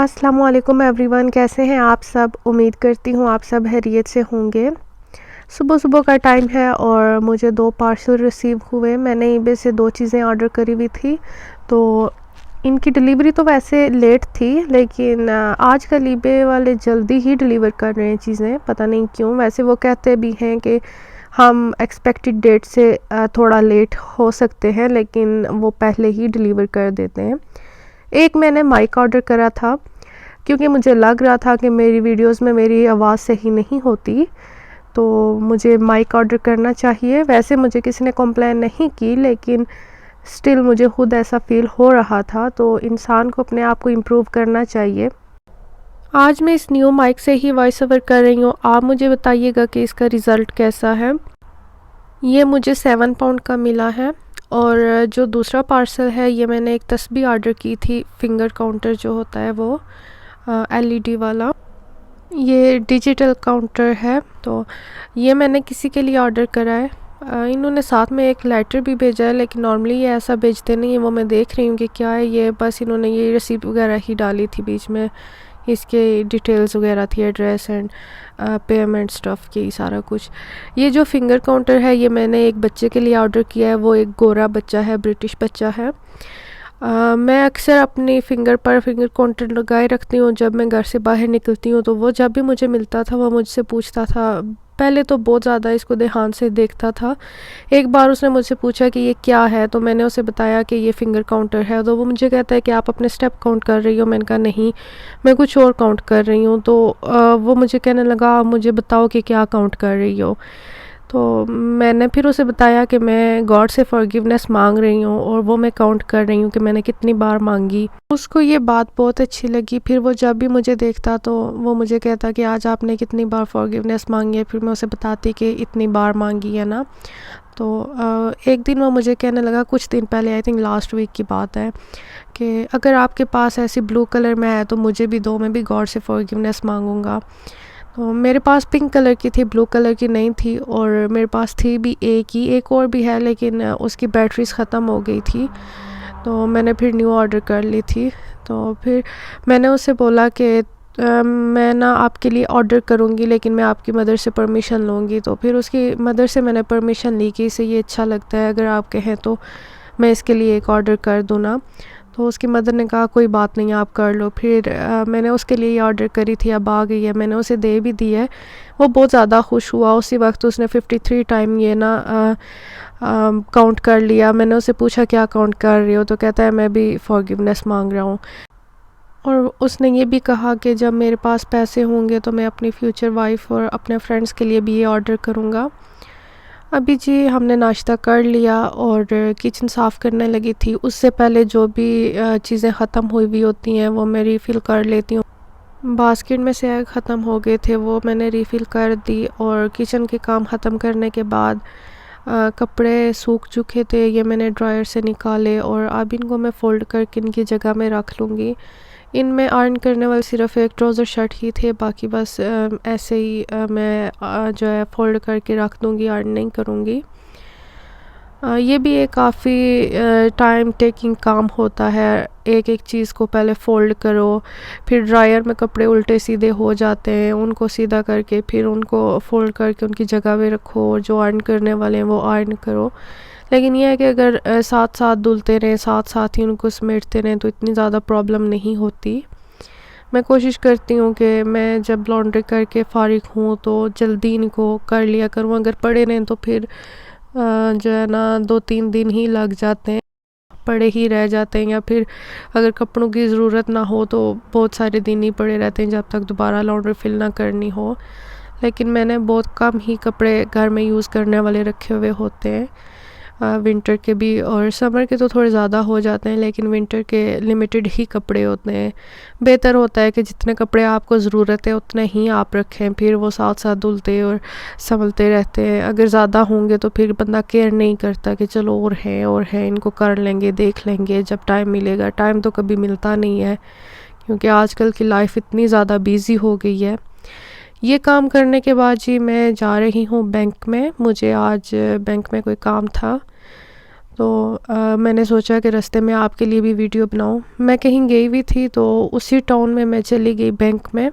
अस्सलामु अलैकुम एवरीवन, कैसे हैं आप सब। उम्मीद करती हूँ आप सब खैरियत से होंगे। सुबह सुबह का टाइम है और मुझे 2 पार्सल रिसीव हुए। मैंने ईबे से 2 चीज़ें ऑर्डर करी हुई थी, तो इनकी डिलीवरी तो वैसे लेट थी, लेकिन आजकल ईबे वाले जल्दी ही डिलीवर कर रहे हैं चीज़ें, पता नहीं क्यों। वैसे वो कहते भी हैं कि हम एक्सपेक्टेड डेट से थोड़ा लेट हो सकते हैं, लेकिन वो पहले ही डिलीवर कर देते हैं। एक मैंने माइक ऑर्डर करा था क्योंकि मुझे लग रहा था कि मेरी वीडियोस में मेरी आवाज़ सही नहीं होती, तो मुझे माइक ऑर्डर करना चाहिए। वैसे मुझे किसी ने कंप्लेन नहीं की, लेकिन स्टिल मुझे खुद ऐसा फ़ील हो रहा था, तो इंसान को अपने आप को इम्प्रूव करना चाहिए। आज मैं इस न्यू माइक से ही वॉइस ओवर कर रही हूँ। आप मुझे बताइएगा कि इसका रिज़ल्ट कैसा है। ये मुझे 7 पाउंड का मिला है। और जो दूसरा पार्सल है, ये मैंने एक तस्बीह ऑर्डर की थी, फिंगर काउंटर जो होता है वो LED वाला। ये डिजिटल काउंटर है, तो ये मैंने किसी के लिए ऑर्डर करा है। इन्होंने साथ में एक लेटर भी भेजा है, लेकिन नॉर्मली ये ऐसा भेजते नहीं है। वो मैं देख रही हूँ कि क्या है ये, बस इन्होंने ये रिसीप्ट वगैरह ही डाली थी बीच में, इसके डिटेल्स वगैरह थी, एड्रेस एंड पेमेंट स्टफ़ की सारा कुछ। ये जो फिंगर काउंटर है, ये मैंने एक बच्चे के लिए ऑर्डर किया है। वो एक गोरा बच्चा है, ब्रिटिश बच्चा है। मैं अक्सर अपनी फिंगर पर फिंगर काउंटर लगाए रखती हूँ जब मैं घर से बाहर निकलती हूँ, तो वो जब भी मुझे मिलता था वो मुझसे पूछता था। पहले तो बहुत ज़्यादा इसको ध्यान से देखता था। एक बार उसने मुझसे पूछा कि ये क्या है, तो मैंने उसे बताया कि ये फिंगर काउंटर है। तो वो मुझे कहता है कि आप अपने स्टेप काउंट कर रही हो। मैंने कहा नहीं, मैं कुछ और काउंट कर रही हूँ। तो वो मुझे कहने लगा, मुझे बताओ कि क्या काउंट कर रही हो। तो मैंने फिर उसे बताया कि मैं गॉड से फॉरगिवनेस मांग रही हूँ, और वो मैं काउंट कर रही हूँ कि मैंने कितनी बार मांगी। उसको ये बात बहुत अच्छी लगी। फिर वो जब भी मुझे देखता तो वो मुझे कहता कि आज आपने कितनी बार फॉरगिवनेस मांगी है। फिर मैं उसे बताती कि इतनी बार मांगी है ना। तो एक दिन वो मुझे कहने लगा, कुछ दिन पहले, आई थिंक लास्ट वीक की बात है, कि अगर आपके पास ऐसी ब्लू कलर में है तो मुझे भी दो, मैं भी गॉड से फॉरगिवनेस मांगूंगा। तो मेरे पास पिंक कलर की थी, ब्लू कलर की नहीं थी। और मेरे पास थी भी एक ही, एक और भी है, लेकिन उसकी बैटरीज ख़त्म हो गई थी, तो मैंने फिर न्यू ऑर्डर कर ली थी। तो फिर मैंने उससे बोला कि मैं ना आपके लिए ऑर्डर करूँगी, लेकिन मैं आपकी मदर से परमिशन लूँगी। तो फिर उसकी मदर से मैंने परमिशन ली कि इसे ये अच्छा लगता है, अगर आप कहें तो मैं इसके लिए एक ऑर्डर कर दूँ ना। तो उसकी मदर ने कहा कोई बात नहीं, आप कर लो। फिर मैंने उसके लिए ये ऑर्डर करी थी, अब आ गई है, मैंने उसे दे भी दी है। वो बहुत ज़्यादा खुश हुआ। उसी वक्त उसने 53 टाइम ये ना काउंट कर लिया। मैंने उसे पूछा क्या काउंट कर रही हो, तो कहता है मैं भी फॉरगिवनेस मांग रहा हूँ। और उसने ये भी कहा कि जब मेरे पास पैसे होंगे तो मैं अपनी फ्यूचर वाइफ और अपने फ्रेंड्स के लिए भी ये ऑर्डर करूँगा। अभी जी हमने नाश्ता कर लिया और किचन साफ़ करने लगी थी। उससे पहले जो भी चीज़ें ख़त्म हुई हुई होती हैं वो मैं रीफ़िल कर लेती हूँ। बास्केट में से एग ख़त्म हो गए थे, वो मैंने रीफ़िल कर दी। और किचन के काम ख़त्म करने के बाद कपड़े सूख चुके थे, ये मैंने ड्रायर से निकाले, और अब इनको मैं फ़ोल्ड करके इनकी जगह में रख लूँगी। इनमें आयरन करने वाले सिर्फ एक ट्राउज़र शर्ट ही थे, बाकी बस ऐसे ही मैं जो है फ़ोल्ड करके रख दूँगी, आयरन नहीं करूँगी। ये भी एक काफ़ी टाइम टेकिंग काम होता है। एक एक चीज़ को पहले फ़ोल्ड करो, फिर ड्रायर में कपड़े उल्टे सीधे हो जाते हैं, उनको सीधा करके फिर उनको फ़ोल्ड करके उनकी जगह पे रखो, और जो आयरन करने वाले हैं वो आयरन करो। लेकिन यह है कि अगर साथ साथ धुलते रहें, साथ साथ ही उनको समेटते रहें, तो इतनी ज़्यादा प्रॉब्लम नहीं होती। मैं कोशिश करती हूँ कि मैं जब लॉन्ड्री करके फ़ारिग हूँ तो जल्दी इनको कर लिया करूँ। अगर पड़े रहें तो फिर जो है ना 2-3 दिन ही लग जाते हैं, पड़े ही रह जाते हैं। या फिर अगर कपड़ों की ज़रूरत ना हो तो बहुत सारे दिन ही पड़े रहते हैं जब तक दोबारा लॉन्ड्री फिल ना करनी हो। लेकिन मैंने बहुत कम ही कपड़े घर में यूज़ करने वाले रखे हुए होते हैं, विंटर के भी। और समर के तो थोड़े ज़्यादा हो जाते हैं, लेकिन विंटर के लिमिटेड ही कपड़े होते हैं। बेहतर होता है कि जितने कपड़े आपको ज़रूरत है उतने ही आप रखें, फिर वो साथ साथ धुलते और संभलते रहते हैं। अगर ज़्यादा होंगे तो फिर बंदा केयर नहीं करता कि चलो और हैं इनको कर लेंगे, देख लेंगे जब टाइम मिलेगा। टाइम तो कभी मिलता नहीं है, क्योंकि आजकल की लाइफ इतनी ज़्यादा बिज़ी हो गई है। ये काम करने के बाद जी मैं जा रही हूँ बैंक में। मुझे आज बैंक में कोई काम था, तो मैंने सोचा कि रास्ते में आपके लिए भी वीडियो बनाऊं। मैं कहीं गई हुई थी तो उसी टाउन में मैं चली गई बैंक में।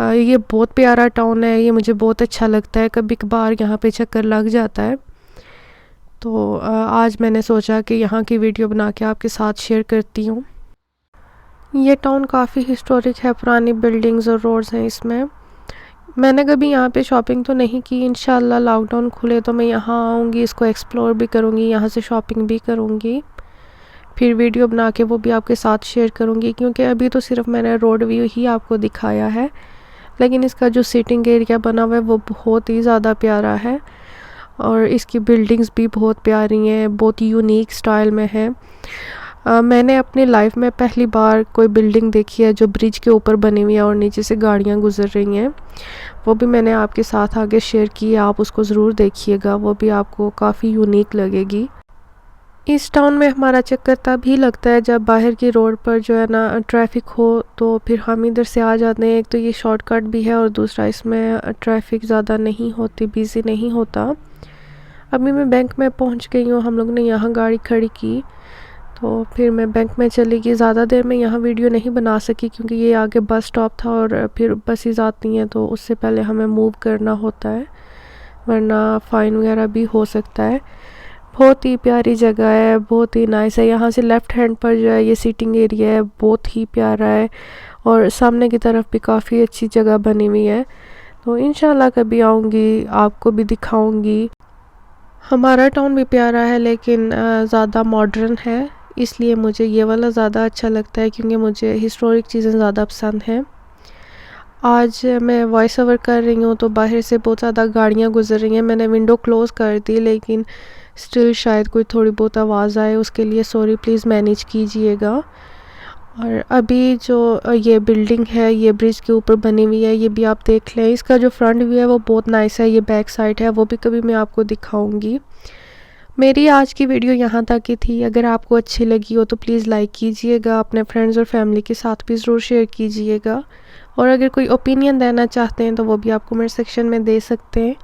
ये बहुत प्यारा टाउन है, ये मुझे बहुत अच्छा लगता है, कभी कभार यहाँ पे चक्कर लग जाता है। तो आज मैंने सोचा कि यहाँ की वीडियो बना के आपके साथ शेयर करती हूँ। ये टाउन काफ़ी हिस्टोरिक है, पुरानी बिल्डिंग्स और रोड्स हैं इसमें। मैंने कभी यहाँ पे शॉपिंग तो नहीं की, इंशाल्लाह लॉकडाउन खुले तो मैं यहाँ आऊँगी, इसको एक्सप्लोर भी करूँगी, यहाँ से शॉपिंग भी करूँगी, फिर वीडियो बना के वो भी आपके साथ शेयर करूँगी। क्योंकि अभी तो सिर्फ मैंने रोड व्यू ही आपको दिखाया है, लेकिन इसका जो सिटिंग एरिया बना हुआ है वो बहुत ही ज़्यादा प्यारा है और इसकी बिल्डिंग्स भी बहुत प्यारी हैं, बहुत यूनिक स्टाइल में है। मैंने अपनी लाइफ में पहली बार कोई बिल्डिंग देखी है जो ब्रिज के ऊपर बनी हुई है और नीचे से गाड़ियाँ गुजर रही हैं। वो भी मैंने आपके साथ आगे शेयर की है, आप उसको ज़रूर देखिएगा, वो भी आपको काफ़ी यूनिक लगेगी। इस टाउन में हमारा चक्कर तब ही लगता है जब बाहर की रोड पर जो है ना ट्रैफिक हो, तो फिर हम इधर से आ जाते हैं। एक तो ये शॉर्टकट भी है और दूसरा इसमें ट्रैफिक ज़्यादा नहीं होती, बिज़ी नहीं होता। अभी मैं बैंक में पहुंच गई हूँ, हम लोग ने यहाँ गाड़ी खड़ी की तो फिर मैं बैंक में चली गई। ज़्यादा देर में यहाँ वीडियो नहीं बना सकी क्योंकि ये आगे बस स्टॉप था और फिर बसेस आती हैं तो उससे पहले हमें मूव करना होता है, वरना फ़ाइन वगैरह भी हो सकता है। बहुत ही प्यारी जगह है, बहुत ही नाइस है। यहाँ से लेफ़्ट हैंड पर जो है ये सीटिंग एरिया है, बहुत ही प्यारा है और सामने की तरफ भी काफ़ी अच्छी जगह बनी हुई है। तो इंशाल्लाह कभी आऊँगी आपको भी दिखाऊँगी। हमारा टाउन भी प्यारा है लेकिन ज़्यादा मॉडर्न है, इसलिए मुझे ये वाला ज़्यादा अच्छा लगता है क्योंकि मुझे हिस्टोरिक चीज़ें ज़्यादा पसंद हैं। आज मैं वॉइस ओवर कर रही हूँ तो बाहर से बहुत ज़्यादा गाड़ियाँ गुजर रही हैं। मैंने विंडो क्लोज़ कर दी लेकिन स्टिल शायद कोई थोड़ी बहुत आवाज़ आए, उसके लिए सॉरी, प्लीज़ मैनेज कीजिएगा। और अभी जो ये बिल्डिंग है ये ब्रिज के ऊपर बनी हुई है, ये भी आप देख लें। इसका जो फ्रंट व्यू है वो बहुत नाइस है, ये बैक साइड है, वो भी कभी मैं आपको दिखाऊंगी। मेरी आज की वीडियो यहाँ तक ही थी। अगर आपको अच्छी लगी हो तो प्लीज़ लाइक कीजिएगा, अपने फ्रेंड्स और फैमिली के साथ भी ज़रूर शेयर कीजिएगा। और अगर कोई ओपिनियन देना चाहते हैं तो वो भी आप कमेंट सेक्शन में दे सकते हैं।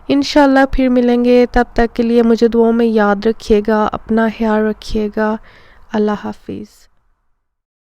इंशाल्लाह फिर मिलेंगे, तब तक के लिए मुझे दुआओं में याद रखिएगा, अपना ख्याल रखिएगा। अल्लाह हाफिज़।